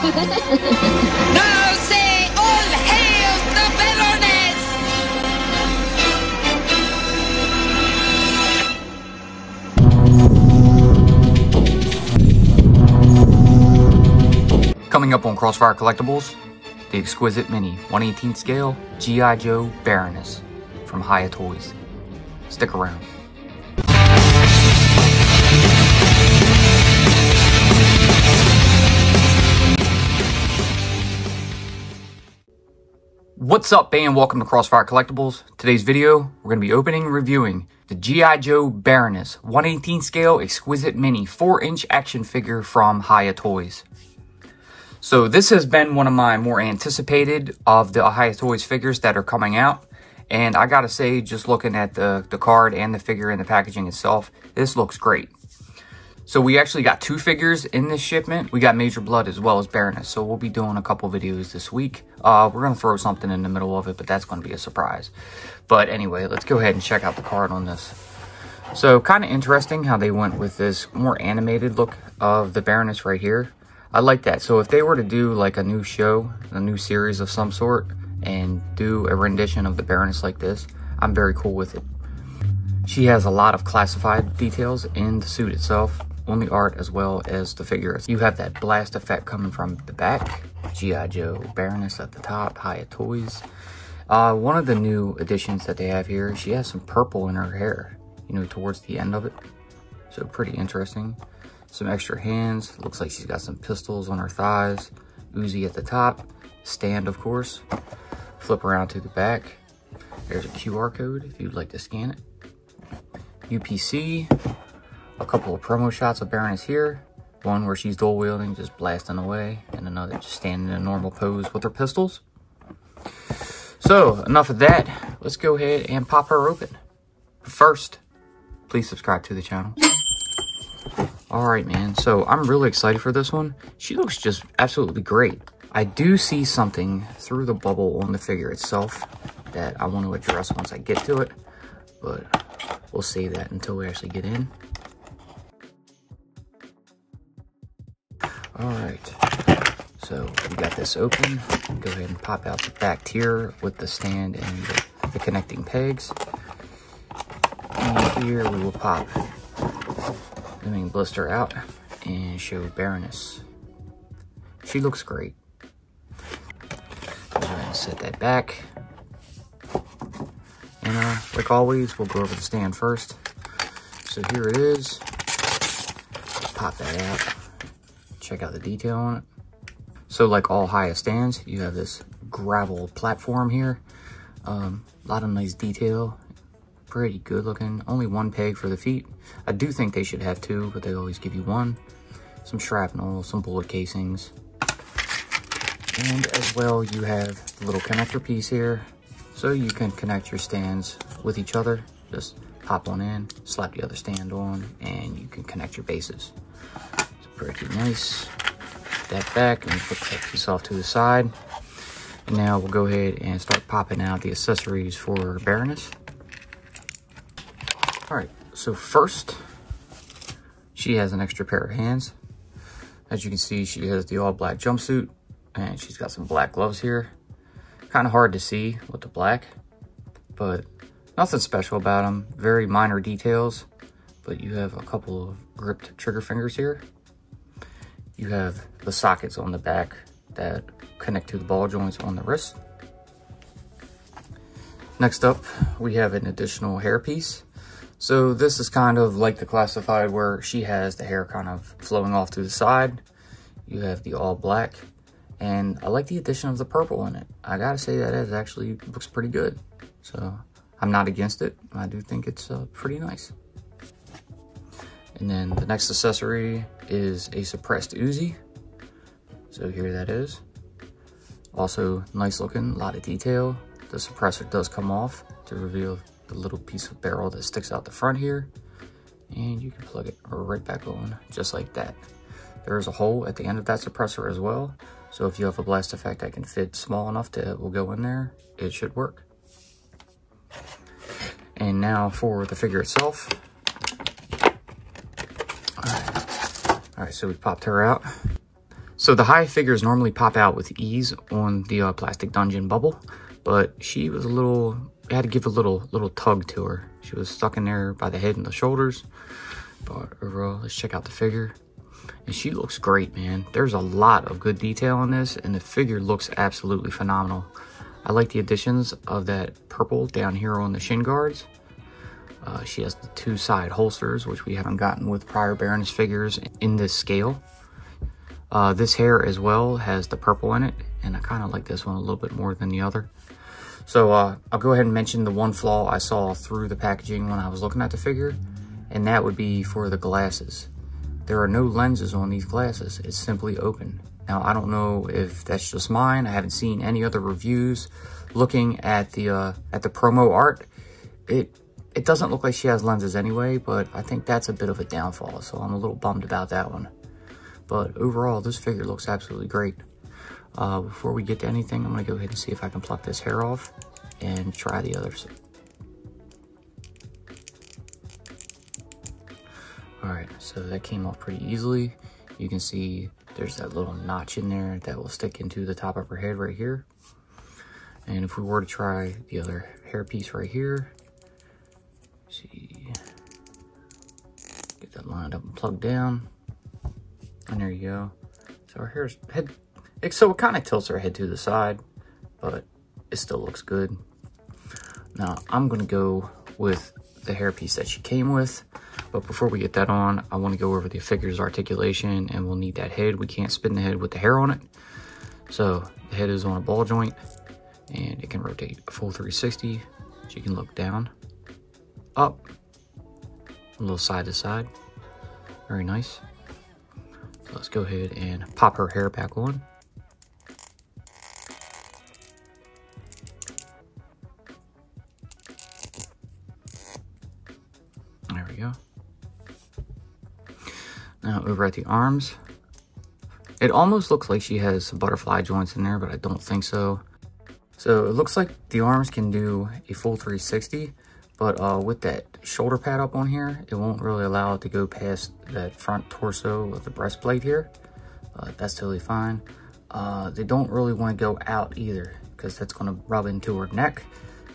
Now say all hail the Baroness! Coming up on Crossfire Collectibles, the Exquisite Mini 1/18 scale G.I. Joe Baroness from Hiya Toys. Stick around. What's up, and welcome to Crossfire Collectibles. Today's video, we're going to be opening and reviewing the G.I. Joe Baroness 1/18 scale Exquisite Mini 4-inch action figure from Hiya Toys. So this has been one of my more anticipated of the Hiya Toys figures that are coming out. And I gotta say, just looking at the card and the figure and the packaging itself, this looks great. So we actually got 2 figures in this shipment. We got Major Blood as well as Baroness. So we'll be doing a couple videos this week. We're gonna throw something in the middle of it, but that's gonna be a surprise. But anyway, let's go ahead and check out the card on this. So kind of interesting how they went with this more animated look of the Baroness right here. I like that. So if they were to do like a new show, a new series of some sort, and do a rendition of the Baroness like this, I'm very cool with it. She has a lot of classified details in the suit itself, on the art as well as the figure. You have that blast effect coming from the back, G.I. Joe Baroness at the top, Hiya Toys. One of the new additions that they have here, she has some purple in her hair, you know, towards the end of it. So pretty interesting. Some extra hands. Looks like she's got some pistols on her thighs. Uzi at the top. Stand, of course. Flip around to the back. There's a QR code if you'd like to scan it. UPC. A couple of promo shots of Baroness here. One where she's dual wielding, just blasting away. And another just standing in a normal pose with her pistols. So, enough of that. Let's go ahead and pop her open. But first, please subscribe to the channel. Alright, man, so I'm really excited for this one. She looks just absolutely great. I do see something through the bubble on the figure itself that I want to address once I get to it, but we'll save that until we actually get in. Alright, so we got this open. Go ahead and pop out the back tier with the stand and the connecting pegs. And here we will pop the main blister out and show Baroness. She looks great. Go ahead and set that back. And like always, we'll go over the stand first. So here it is. Pop that out. Check out the detail on it. So like all Hiya stands, you have this gravel platform here. A lot of nice detail. Pretty good looking. Only 1 peg for the feet. I do think they should have 2, but they always give you 1. Some shrapnel, some bullet casings. And as well, you have the little connector piece here. So you can connect your stands with each other. Just pop one in, slap the other stand on, and you can connect your bases. It's pretty nice. Put that back and put that piece off to the side. And now we'll go ahead and start popping out the accessories for Baroness. Alright, so first, she has an extra pair of hands. As you can see, she has the all black jumpsuit, and she's got some black gloves here. Kind of hard to see with the black, but nothing special about them. Very minor details, but you have a couple of gripped trigger fingers here. You have the sockets on the back that connect to the ball joints on the wrist. Next up, we have an additional hairpiece. So this is kind of like the classified where she has the hair kind of flowing off to the side. You have the all black, and I like the addition of the purple in it. I gotta say that it actually looks pretty good. So I'm not against it. I do think it's pretty nice. And then the next accessory is a suppressed Uzi. So here that is. Also nice looking, a lot of detail. The suppressor does come off to reveal the little piece of barrel that sticks out the front here, and you can plug it right back on just like that. There's a hole at the end of that suppressor as well, so if you have a blast effect that can fit small enough that it will go in there, it should work. And now for the figure itself. All right, so we popped her out. So the Hiya figures normally pop out with ease on the plastic dungeon bubble, but she was had to give a little tug to her. She was stuck in there by the head and the shoulders. But overall, let's check out the figure. And she looks great, man. There's a lot of good detail on this, and the figure looks absolutely phenomenal. I like the additions of that purple down here on the shin guards. She has the 2 side holsters, which we haven't gotten with prior Baroness figures in this scale. This hair as well has the purple in it, and I kind of like this one a little bit more than the other. So I'll go ahead and mention the one flaw I saw through the packaging when I was looking at the figure, and that would be for the glasses. There are no lenses on these glasses. It's simply open. Now, I don't know if that's just mine. I haven't seen any other reviews. Looking at the promo art, it doesn't look like she has lenses anyway, but I think that's a bit of a downfall, so I'm a little bummed about that one. But overall, this figure looks absolutely great. Before we get to anything, I'm going to go ahead and see if I can pluck this hair off and try the others. Alright, so that came off pretty easily. You can see there's that little notch in there that will stick into the top of her head right here. And if we were to try the other hair piece right here, see, get that lined up and plugged down. And there you go. So her hair's head, so it kind of tilts her head to the side, but it still looks good. Now I'm gonna go with the hair piece that she came with, but before we get that on, I want to go over the figure's articulation, and we'll need that head. We can't spin the head with the hair on it. So the head is on a ball joint, and it can rotate a full 360. She can look down, up, a little side to side. Very nice. So let's go ahead and pop her hair back on. There we go. Now over at the arms, it almost looks like she has some butterfly joints in there, but I don't think so. So it looks like the arms can do a full 360, but with that shoulder pad up on here, it won't really allow it to go past that front torso of the breastplate here. That's totally fine. They don't really want to go out either, because that's going to rub into her neck.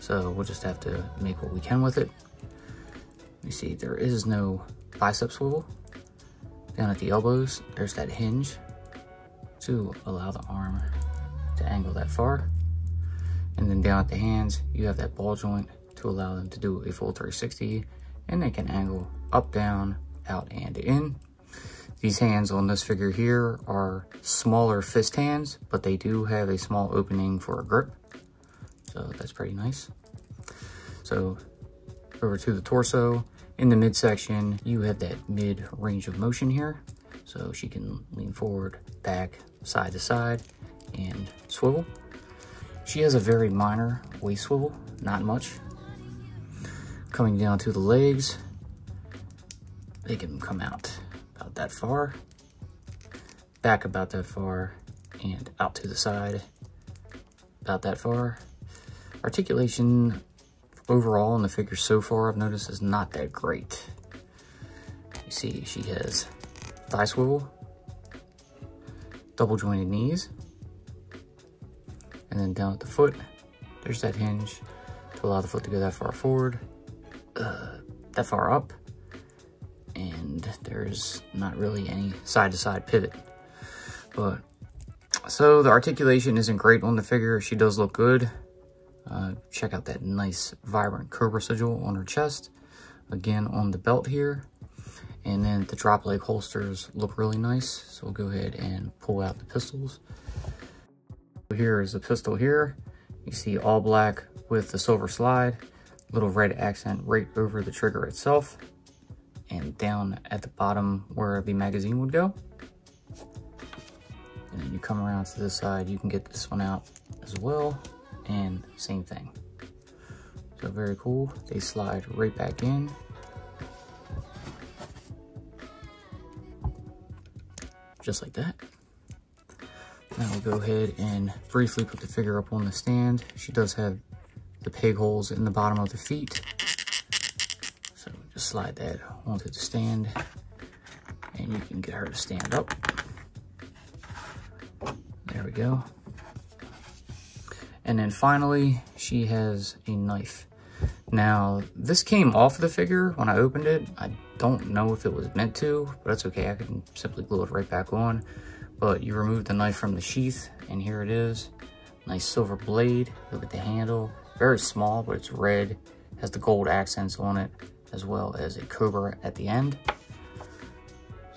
So we'll just have to make what we can with it. You see, there is no bicep swivel. Down at the elbows, there's that hinge to allow the arm to angle that far. And then down at the hands, you have that ball joint to allow them to do a full 360, and they can angle up, down, out, and in. These hands on this figure here are smaller fist hands, but they do have a small opening for a grip. So that's pretty nice. So over to the torso. In the midsection, you have that mid range of motion here. So she can lean forward, back, side to side, and swivel. She has a very minor waist swivel, not much. Coming down to the legs, they can come out about that far, back about that far, and out to the side about that far. Articulation overall in the figure so far, I've noticed, is not that great. You see, she has thigh swivel, double jointed knees, and then down at the foot, there's that hinge to allow the foot to go that far forward, that far up, and there's not really any side-to-side pivot. But so the articulation isn't great on the figure. She does look good. Check out that nice vibrant cobra sigil on her chest, again on the belt here, and then the drop leg holsters look really nice. So we'll go ahead and pull out the pistols. Here is the pistol here. You see all black with the silver slide, little red accent right over the trigger itself, and down at the bottom where the magazine would go. And then you come around to this side, you can get this one out as well, and same thing. So very cool. They slide right back in. Just like that. Now we'll go ahead and briefly put the figure up on the stand. She does have the peg holes in the bottom of the feet. So just slide that onto the stand, and you can get her to stand up. we go. And then finally, she has a knife. Now, this came off the figure when I opened it. I don't know if it was meant to, but that's okay. I can simply glue it right back on. But you remove the knife from the sheath, and here it is. Nice silver blade. Look at the handle. Very small, but it's red. Has the gold accents on it, as well as a cobra at the end.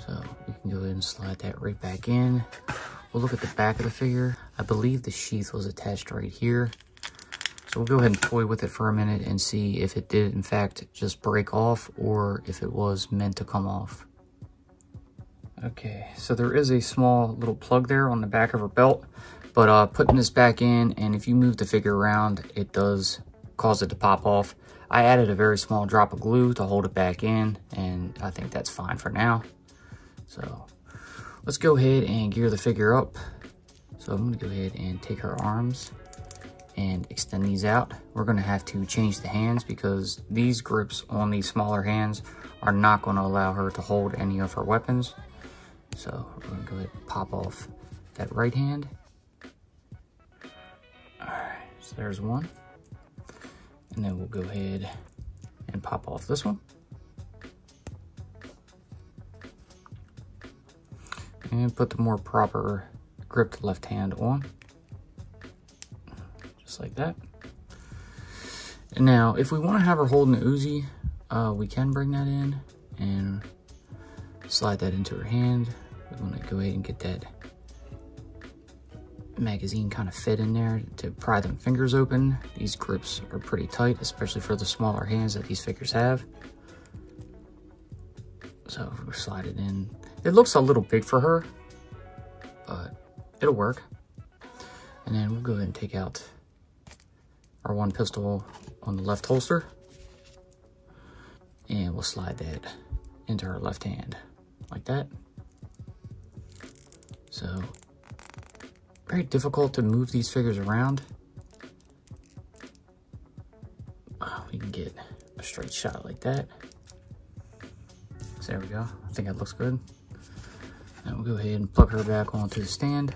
So we can go ahead and slide that right back in. We'll look at the back of the figure. I believe the sheath was attached right here. So we'll go ahead and toy with it for a minute and see if it did in fact just break off or if it was meant to come off. Okay, so there is a small little plug there on the back of her belt, but putting this back in, and if you move the figure around, it does cause it to pop off. I added a very small drop of glue to hold it back in, and I think that's fine for now. So let's go ahead and gear the figure up. So I'm gonna go ahead and take her arms and extend these out. We're gonna have to change the hands because these grips on these smaller hands are not gonna allow her to hold any of her weapons. So we're gonna go ahead and pop off that right hand. All right, so there's one. And then we'll go ahead and pop off this one. And put the more proper gripped left hand on. Just like that. And now, if we want to have her holding the Uzi, we can bring that in and slide that into her hand. We want to go ahead and get that magazine kind of fit in there to pry them fingers open. These grips are pretty tight, especially for the smaller hands that these figures have. So if we slide it in, it looks a little big for her, but it'll work. And then we'll go ahead and take out our one pistol on the left holster, and we'll slide that into her left hand like that. So very difficult to move these figures around. We can get a straight shot like that. So there we go. I think that looks good. And we'll go ahead and plug her back onto the stand.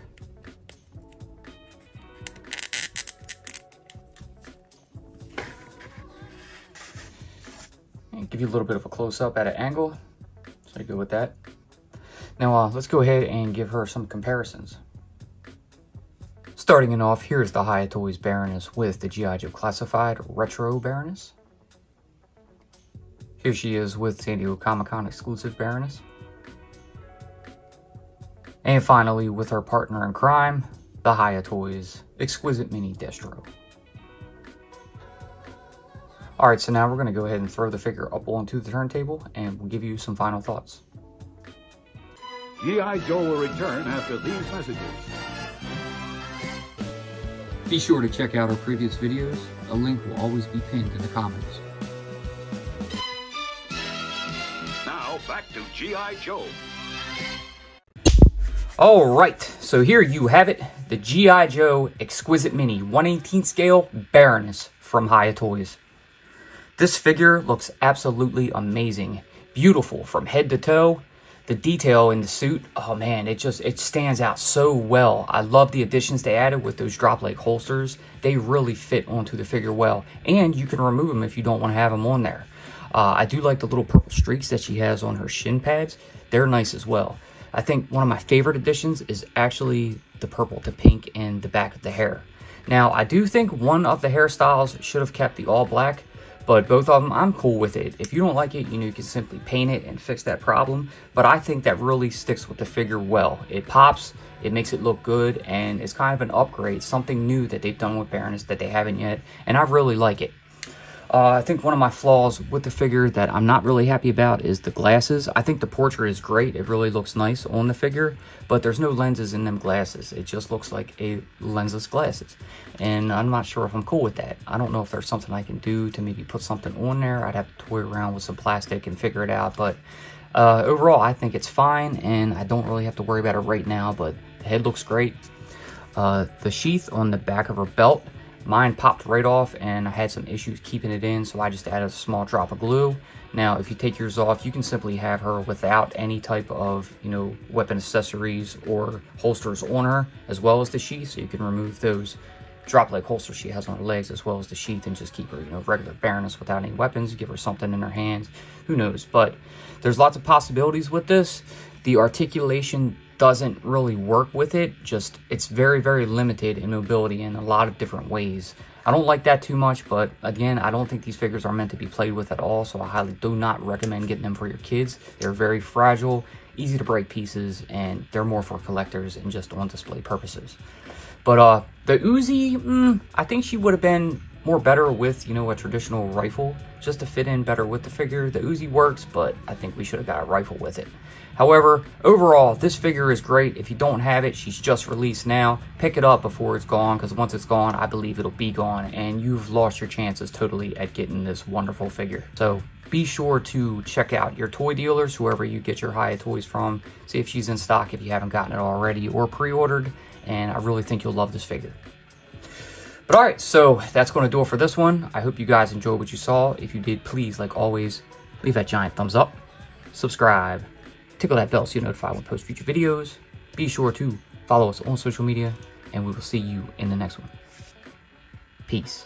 And give you a little bit of a close-up at an angle. So you're good with that. Now let's go ahead and give her some comparisons. Starting it off, here's the Hiya Toys Baroness with the G.I. Joe Classified Retro Baroness. Here she is with San Diego Comic-Con exclusive Baroness. And finally, with her partner in crime, the Hiya Toys Exquisite Mini Destro. Alright, so now we're going to go ahead and throw the figure up onto the turntable and we'll give you some final thoughts. G.I. Joe will return after these messages. Be sure to check out our previous videos. A link will always be pinned in the comments. Now back to G.I. Joe. Alright, so here you have it. The G.I. Joe Exquisite Mini 1/18 scale Baroness from Hiya Toys. This figure looks absolutely amazing. Beautiful from head to toe. The detail in the suit, oh man, it stands out so well. I love the additions they added with those drop leg holsters. They really fit onto the figure well. And you can remove them if you don't want to have them on there. I do like the little purple streaks that she has on her shin pads. They're nice as well. I think one of my favorite additions is actually the purple to pink in the back of the hair. Now, I do think one of the hairstyles should have kept the all black. But both of them, I'm cool with it. If you don't like it, you can simply paint it and fix that problem. But I think that really sticks with the figure well. It pops, it makes it look good, and it's kind of an upgrade, something new that they've done with Baroness that they haven't yet. And I really like it. I think one of my flaws with the figure that I'm not really happy about is the glasses. I think the portrait is great. It really looks nice on the figure, but there's no lenses in them glasses. It just looks like a lensless glasses. And I'm not sure if I'm cool with that. I don't know if there's something I can do to maybe put something on there. I'd have to toy around with some plastic and figure it out. But overall, I think it's fine, and I don't really have to worry about it right now, but the head looks great. The sheath on the back of her belt, Mine popped right off and I had some issues keeping it in, so I just added a small drop of glue. Now, if you take yours off, you can simply have her without any type of, weapon accessories or holsters on her, as well as the sheath, so you can remove those drop leg holsters she has on her legs, as well as the sheath, and just keep her, regular Baroness without any weapons, give her something in her hands, who knows. But there's lots of possibilities with this. The articulation doesn't really work with it, just it's very, very limited in mobility in a lot of different ways. I don't like that too much, but again, I don't think these figures are meant to be played with at all, so I highly do not recommend getting them for your kids. They're very fragile, easy to break pieces, and they're more for collectors and just on display purposes. But the Uzi, I think she would have been more better with, a traditional rifle, just to fit in better with the figure. The Uzi works, but I think we should have got a rifle with it. However, overall, this figure is great. If you don't have it, she's just released now. Pick it up before it's gone, because once it's gone, I believe it'll be gone, and you've lost your chances totally at getting this wonderful figure. So be sure to check out your toy dealers, whoever you get your Hiya Toys from. See if she's in stock if you haven't gotten it already or pre-ordered, and I really think you'll love this figure. But alright, so that's going to do it for this one. I hope you guys enjoyed what you saw. If you did, please, like always, leave that giant thumbs up, subscribe, tickle that bell so you're notified when I post future videos. Be sure to follow us on social media, and we will see you in the next one. Peace.